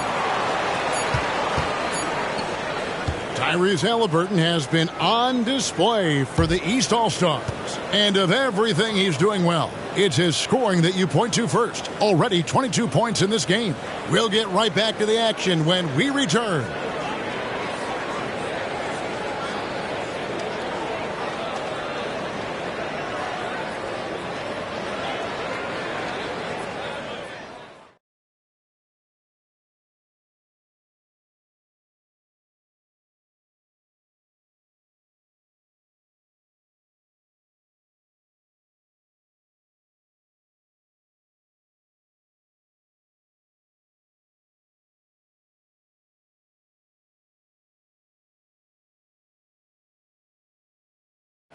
Tyrese Halliburton has been on display for the East All-Stars. And of everything he's doing well, it's his scoring that you point to first. Already 22 points in this game. We'll get right back to the action when we return.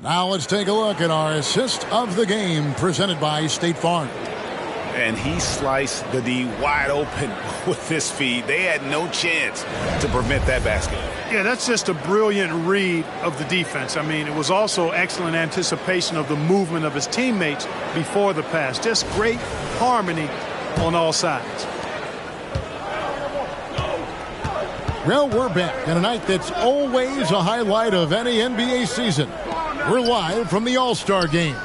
Now let's take a look at our assist of the game presented by State Farm. And he sliced the D wide open with this feed. They had no chance to prevent that basket. Yeah, that's just a brilliant read of the defense. I mean, it was also excellent anticipation of the movement of his teammates before the pass. Just great harmony on all sides. Well, we're back on a night that's always a highlight of any NBA season. We're live from the All-Star Game.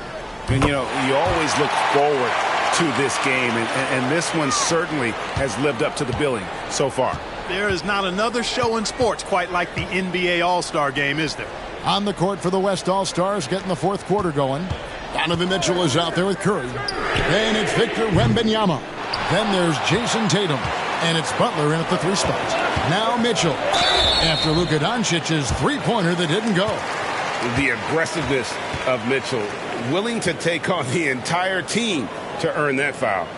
And, you always look forward to this game, and this one certainly has lived up to the billing so far. There is not another show in sports quite like the NBA All-Star Game, is there? On the court for the West All-Stars, getting the fourth quarter going. Donovan Mitchell is out there with Curry. Then it's Victor Wembanyama. Then there's Jason Tatum. And it's Butler in at the 3 spot. Now Mitchell. After Luka Doncic's three-pointer that didn't go. The aggressiveness of Mitchell, willing to take on the entire team to earn that foul.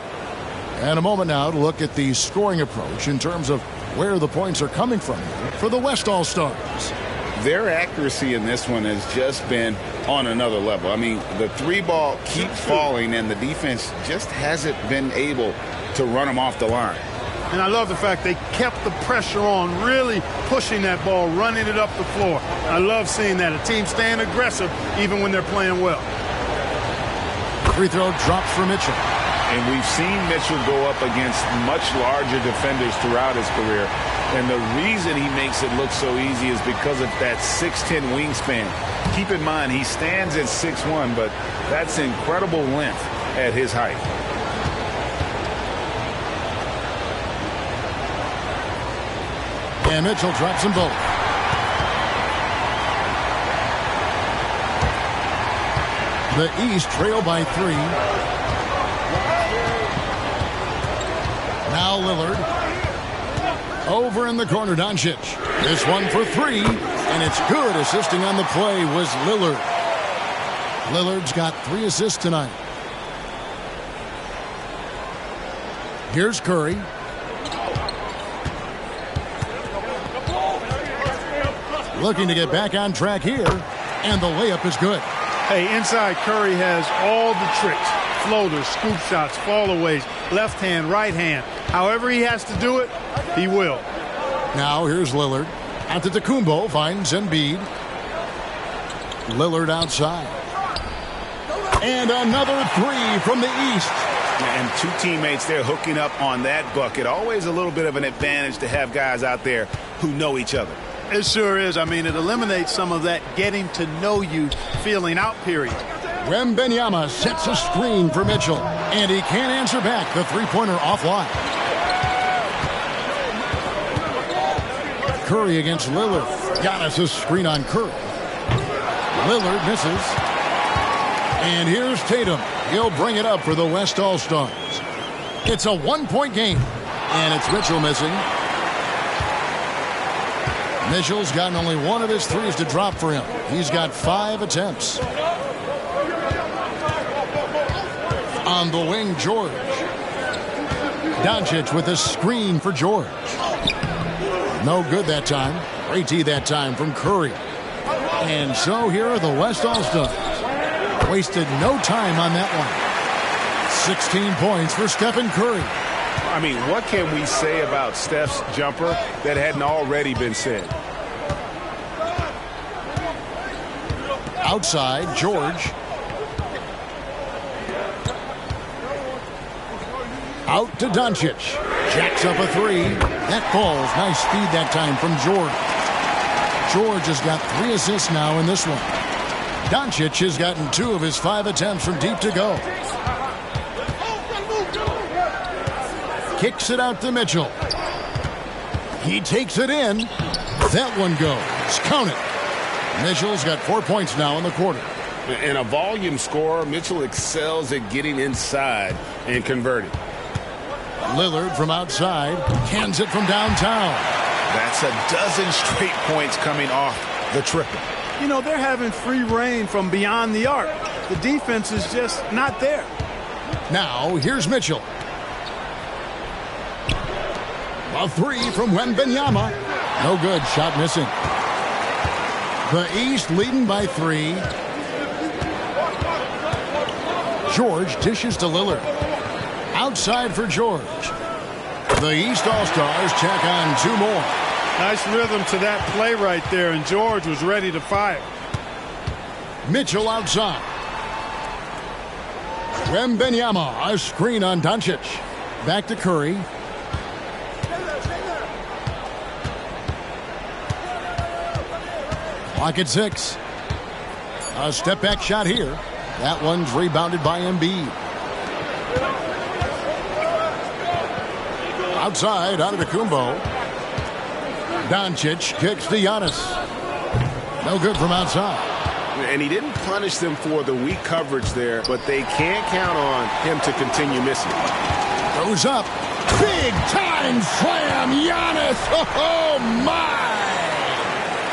And a moment now to look at the scoring approach in terms of where the points are coming from for the West All-Stars. Their accuracy in this one has just been on another level. I mean, the 3-ball keeps falling, and the defense just hasn't been able to run them off the line. And I love the fact they kept the pressure on, really pushing that ball, running it up the floor. I love seeing that. A team staying aggressive even when they're playing well. Free throw drops for Mitchell. And we've seen Mitchell go up against much larger defenders throughout his career. And the reason he makes it look so easy is because of that 6'10" wingspan. Keep in mind, he stands at 6'1", but that's incredible length at his height. And Mitchell drops them both. The East trail by 3. Now Lillard. Over in the corner, Doncic. This one for 3, and it's good. Assisting on the play was Lillard. Lillard's got 3 assists tonight. Here's Curry. Looking to get back on track here, and the layup is good. Hey, inside Curry has all the tricks. Floaters, scoop shots, fallaways, left hand, right hand. However he has to do it, he will. Now here's Lillard. Antetokounmpo finds Embiid. Lillard outside. And another 3 from the East. And 2 teammates there hooking up on that bucket. Always a little bit of an advantage to have guys out there who know each other. It sure is. I mean, it eliminates some of that getting to know you feeling out period. Wembanyama sets a screen for Mitchell, and he can't answer back. The three-pointer offline. Curry against Lillard. Giannis' screen on Curry. Lillard misses. And here's Tatum. He'll bring it up for the West All-Stars. It's a 1-point game, and it's Mitchell missing. Mitchell's gotten only 1 of his 3s to drop for him. He's got 5 attempts. On the wing, George. Doncic with a screen for George. No good that time. Great D that time from Curry. And so here are the West All-Stars. Wasted no time on that one. 16 points for Stephen Curry. I mean, what can we say about Steph's jumper that hadn't already been said? Outside, George. Out to Doncic. Jacks up a 3. That falls. Nice speed that time from George. George has got 3 assists now in this one. Doncic has gotten 2 of his 5 attempts from deep to go. Kicks it out to Mitchell. He takes it in. That one goes. Count it. Mitchell's got 4 points now in the quarter. In a volume scorer, Mitchell excels at getting inside and converting. Lillard from outside. Cans it from downtown. That's a dozen straight points coming off the triple. You know, they're having free reign from beyond the arc. The defense is just not there. Now, here's Mitchell. A 3 from Wembanyama. No good. Shot missing. The East leading by 3. George dishes to Lillard. Outside for George. The East All-Stars check on 2 more. Nice rhythm to that play right there, and George was ready to fire. Mitchell outside. Wembanyama, a screen on Doncic. Back to Curry. Clock at 6. A step back shot here. That one's rebounded by Embiid. Outside, Antetokounmpo. Doncic kicks to Giannis. No good from outside. And he didn't punish them for the weak coverage there, but they can't count on him to continue missing. Goes up. Big time slam. Giannis. Oh, my.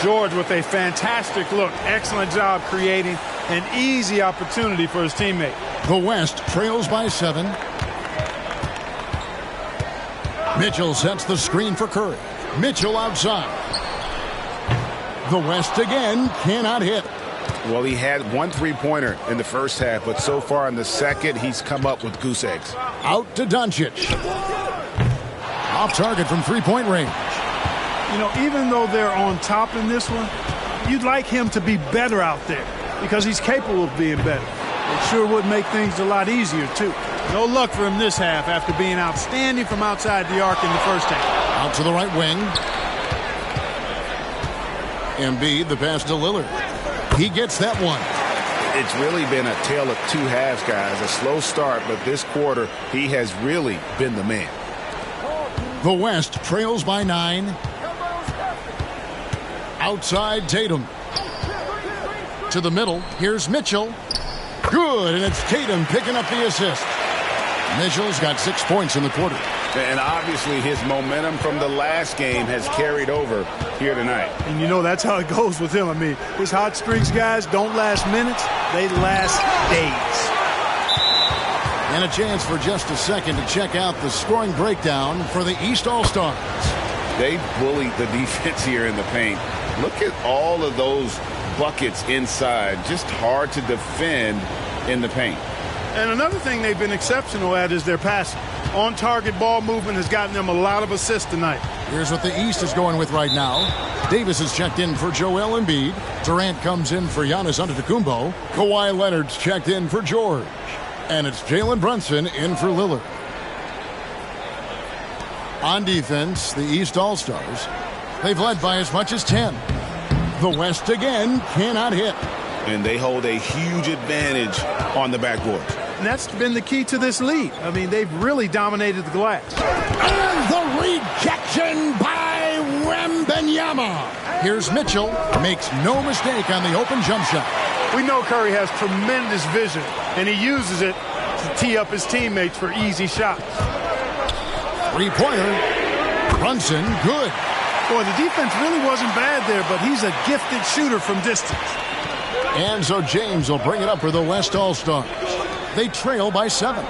George with a fantastic look. Excellent job creating an easy opportunity for his teammate. The West trails by 7. Mitchell sets the screen for Curry. Mitchell outside. The West again cannot hit. Well, he had 1 3-pointer in the first half, but so far in the second, he's come up with goose eggs. Out to Doncic. Off target from 3-point range. You know, even though they're on top in this one, you'd like him to be better out there because he's capable of being better. It sure would make things a lot easier, too. No luck for him this half after being outstanding from outside the arc in the first half. Out to the right wing. Embiid, the pass to Lillard. He gets that one. It's really been a tale of two halves, guys. A slow start, but this quarter, he has really been the man. The West trails by 9. Outside Tatum. To the middle. Here's Mitchell. Good, and it's Tatum picking up the assist. Mitchell's got 6 points in the quarter. And obviously his momentum from the last game has carried over here tonight. And you know that's how it goes with him. I mean, his hot streaks, guys, don't last minutes. They last days. And a chance for just a second to check out the scoring breakdown for the East All-Stars. They bullied the defense here in the paint. Look at all of those buckets inside. Just hard to defend in the paint. And another thing they've been exceptional at is their passing. On-target ball movement has gotten them a lot of assists tonight. Here's what the East is going with right now. Davis is checked in for Joel Embiid. Durant comes in for Giannis Antetokounmpo. Kawhi Leonard's checked in for George. And it's Jalen Brunson in for Lillard. On defense, the East All-Stars, they've led by as much as 10. The West again cannot hit. And they hold a huge advantage on the backboard. And that's been the key to this lead. I mean, they've really dominated the glass. And the rejection by Wembanyama. Here's Mitchell. Makes no mistake on the open jump shot. We know Curry has tremendous vision, and he uses it to tee up his teammates for easy shots. 3-pointer. Brunson, good. Boy, the defense really wasn't bad there, but he's a gifted shooter from distance. And so James will bring it up for the West All-Stars. They trail by 7.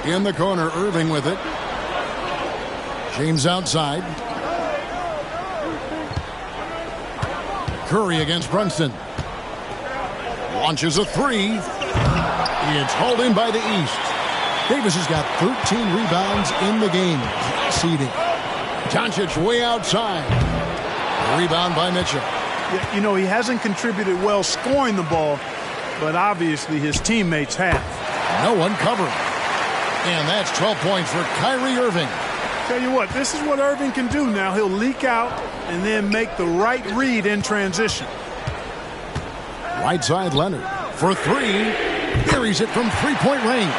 In the corner, Irving with it. James outside. Curry against Brunson. Launches a 3. It's hauled in by the East. Davis has got 13 rebounds in the game. Seeding. Doncic way outside. Rebound by Mitchell. You know, he hasn't contributed well scoring the ball, but obviously his teammates have. No one covering. And that's 12 points for Kyrie Irving. Tell you what, this is what Irving can do now. He'll leak out and then make the right read in transition. Right side Leonard for 3. Buries it from 3-point range.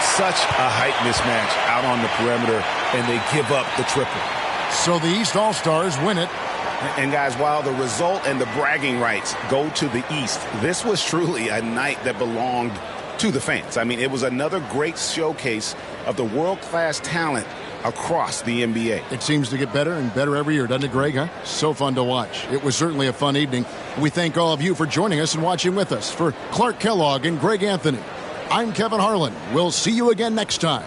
Such a height mismatch out on the perimeter, and they give up the triple. So the East All-Stars win it. And guys, while the result and the bragging rights go to the East, this was truly a night that belonged to the fans. I mean, it was another great showcase of the world-class talent across the NBA. It seems to get better and better every year, doesn't it, Greg? Huh? So fun to watch. It was certainly a fun evening. We thank all of you for joining us and watching with us. For Clark Kellogg and Greg Anthony, I'm Kevin Harlan. We'll see you again next time